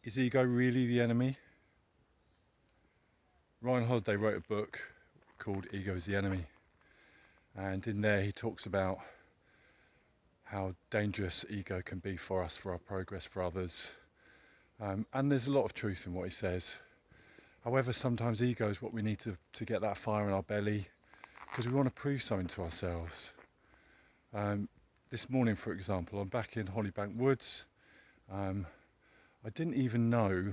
Is ego really the enemy? Ryan Holiday wrote a book called Ego is the Enemy, and in there he talks about how dangerous ego can be for us, for our progress, for others. And there's a lot of truth in what he says. However, sometimes ego is what we need to get that fire in our belly because we want to prove something to ourselves. This morning, for example, I'm back in Hollybank Woods. I didn't even know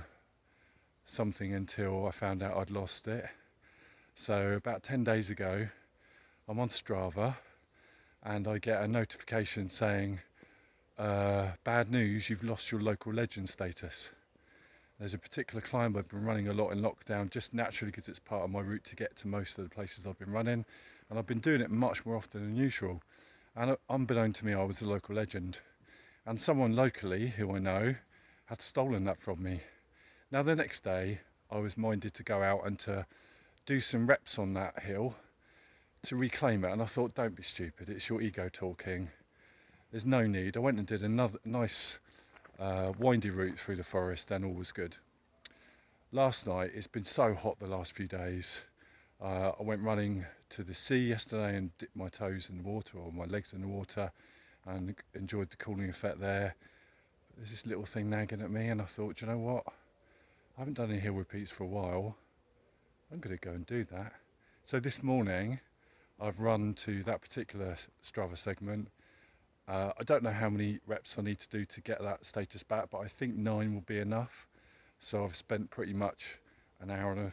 something until I found out I'd lost it. So about 10 days ago, I'm on Strava and I get a notification saying, bad news, you've lost your local legend status. There's a particular climb I've been running a lot in lockdown, just naturally because it's part of my route to get to most of the places I've been running, and I've been doing it much more often than usual. And unbeknown to me, I was a local legend, and someone locally who I know had stolen that from me. Now the next day, I was minded to go out and to do some reps on that hill to reclaim it, and I thought, don't be stupid, it's your ego talking. There's no need. I went and did another nice windy route through the forest, and all was good. Last night, it's been so hot the last few days. I went running to the sea yesterday and dipped my toes in the water, or my legs in the water, and enjoyed the cooling effect there. There's this little thing nagging at me, and I thought, you know what? I haven't done any hill repeats for a while. I'm going to go and do that. So this morning, I've run to that particular Strava segment. I don't know how many reps I need to do to get that status back, but I think 9 will be enough. So I've spent pretty much an hour and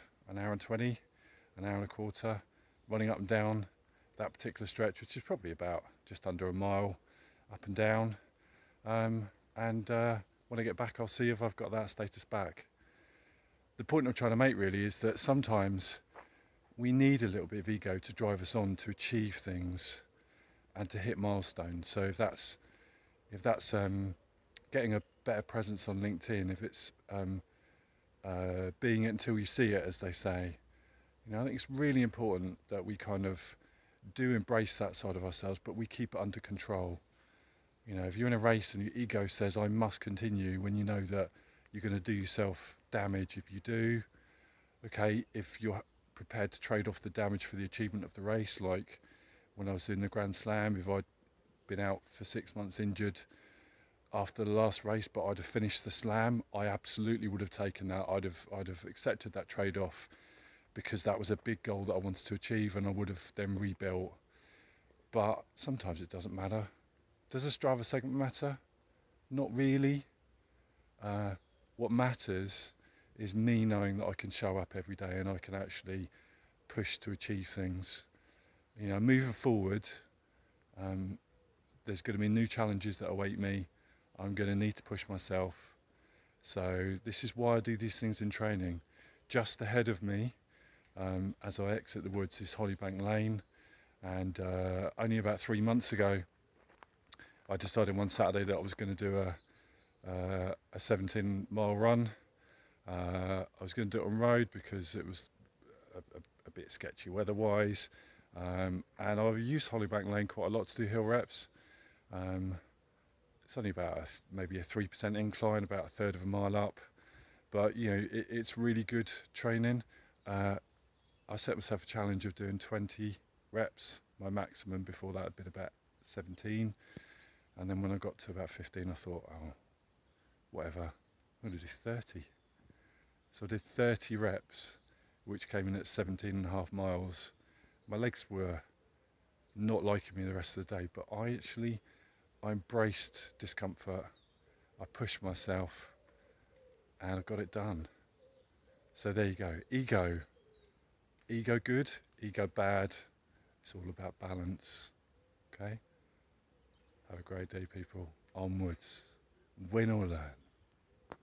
20, an hour and a quarter running up and down that particular stretch, which is probably about just under a mile up and down. And when I get back, I'll see if I've got that status back. The point I'm trying to make really is that sometimes we need a little bit of ego to drive us on to achieve things and to hit milestones. So if that's getting a better presence on LinkedIn, if it's being it until you see it, as they say, I think it's really important that we kind of do embrace that side of ourselves, but we keep it under control. If you're in a race and your ego says I must continue, when you know that you're going to do yourself damage if you do, okay, if you're prepared to trade off the damage for the achievement of the race, like when I was in the Grand Slam, if I'd been out for 6 months injured after the last race, but I'd have finished the slam, I absolutely would have taken that. I'd have accepted that trade-off because that was a big goal that I wanted to achieve, and I would have then rebuilt. But sometimes it doesn't matter. Does a Strava segment matter? Not really. What matters is me knowing that I can show up every day and I can actually push to achieve things. Moving forward, there's going to be new challenges that await me. I'm going to need to push myself. So this is why I do these things in training. Just ahead of me, as I exit the woods, is Hollybank Lane. And only about 3 months ago, I decided one Saturday that I was going to do a 17-mile run. I was going to do it on road because it was a bit sketchy weather-wise. And I've used Hollybank Lane quite a lot to do hill reps. It's only about maybe a 3% incline, about a third of a mile up. But it's really good training. I set myself a challenge of doing 20 reps. My maximum before that had been about 17. And then when I got to about 15, I thought, oh, whatever, I'm going to do 30. So I did 30 reps, which came in at 17.5 miles. My legs were not liking me the rest of the day, but I embraced discomfort. I pushed myself and I got it done. So there you go. Ego good, ego bad. It's all about balance. Okay? Have a great day, people. Onwards. Win or learn.